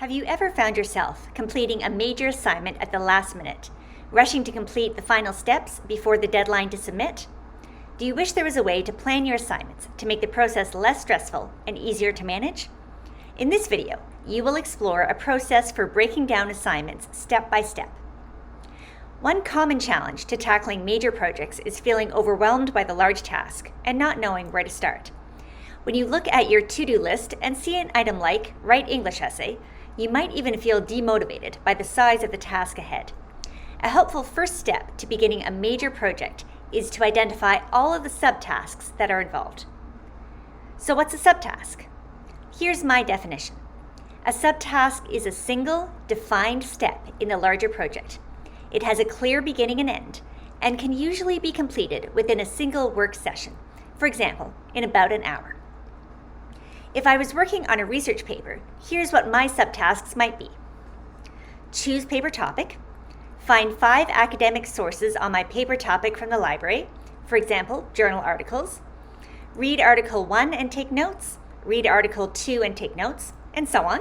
Have you ever found yourself completing a major assignment at the last minute, rushing to complete the final steps before the deadline to submit? Do you wish there was a way to plan your assignments to make the process less stressful and easier to manage? In this video, you will explore a process for breaking down assignments step by step. One common challenge to tackling major projects is feeling overwhelmed by the large task and not knowing where to start. When you look at your to-do list and see an item like write English essay, you might even feel demotivated by the size of the task ahead. A helpful first step to beginning a major project is to identify all of the subtasks that are involved. So what's a subtask? Here's my definition. A subtask is a single, defined step in the larger project. It has a clear beginning and end, and can usually be completed within a single work session, for example, in about an hour. If I was working on a research paper, here's what my subtasks might be. Choose paper topic. Find 5 academic sources on my paper topic from the library, for example, journal articles. Read Article 1 and take notes. Read Article 2 and take notes, and so on.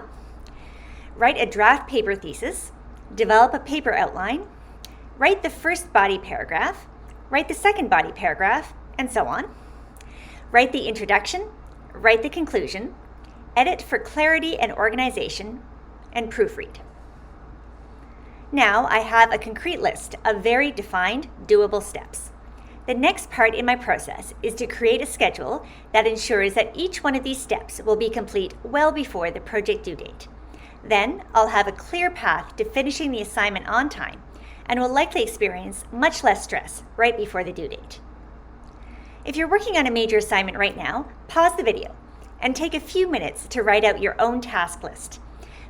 Write a draft paper thesis. Develop a paper outline. Write the first body paragraph. Write the second body paragraph, and so on. Write the introduction. Write the conclusion, edit for clarity and organization, and proofread. Now I have a concrete list of very defined, doable steps. The next part in my process is to create a schedule that ensures that each one of these steps will be complete well before the project due date. Then I'll have a clear path to finishing the assignment on time and will likely experience much less stress right before the due date. If you're working on a major assignment right now, pause the video and take a few minutes to write out your own task list.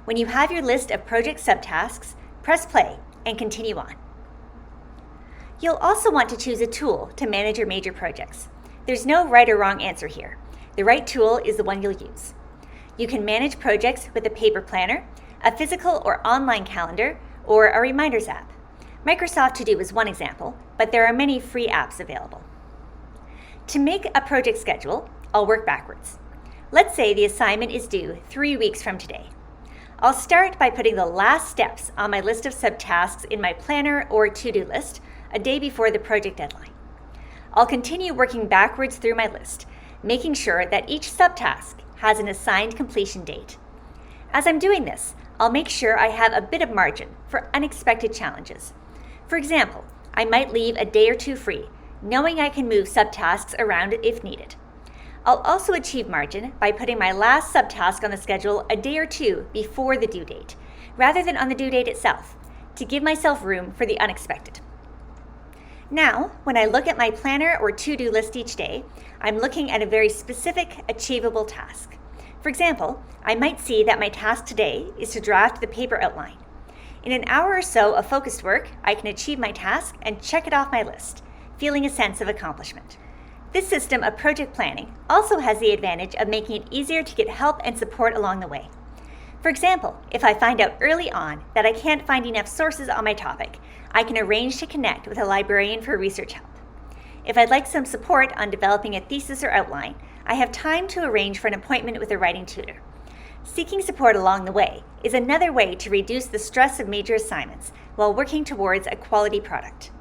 When you have your list of project subtasks, press play and continue on. You'll also want to choose a tool to manage your major projects. There's no right or wrong answer here. The right tool is the one you'll use. You can manage projects with a paper planner, a physical or online calendar, or a reminders app. Microsoft To Do is one example, but there are many free apps available. To make a project schedule, I'll work backwards. Let's say the assignment is due 3 weeks from today. I'll start by putting the last steps on my list of subtasks in my planner or to-do list a day before the project deadline. I'll continue working backwards through my list, making sure that each subtask has an assigned completion date. As I'm doing this, I'll make sure I have a bit of margin for unexpected challenges. For example, I might leave a day or two free, knowing I can move subtasks around if needed. I'll also achieve margin by putting my last subtask on the schedule a day or two before the due date, rather than on the due date itself, to give myself room for the unexpected. Now, when I look at my planner or to-do list each day, I'm looking at a very specific, achievable task. For example, I might see that my task today is to draft the paper outline. In an hour or so of focused work, I can achieve my task and check it off my list, feeling a sense of accomplishment. This system of project planning also has the advantage of making it easier to get help and support along the way. For example, if I find out early on that I can't find enough sources on my topic, I can arrange to connect with a librarian for research help. If I'd like some support on developing a thesis or outline, I have time to arrange for an appointment with a writing tutor. Seeking support along the way is another way to reduce the stress of major assignments while working towards a quality product.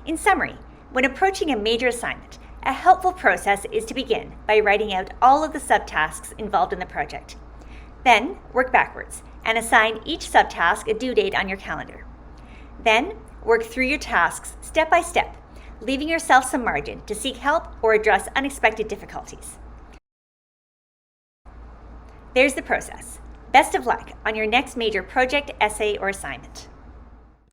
In summary, when approaching a major assignment, a helpful process is to begin by writing out all of the subtasks involved in the project. Then, work backwards and assign each subtask a due date on your calendar. Then, work through your tasks step by step, leaving yourself some margin to seek help or address unexpected difficulties. There's the process. Best of luck on your next major project, essay, or assignment.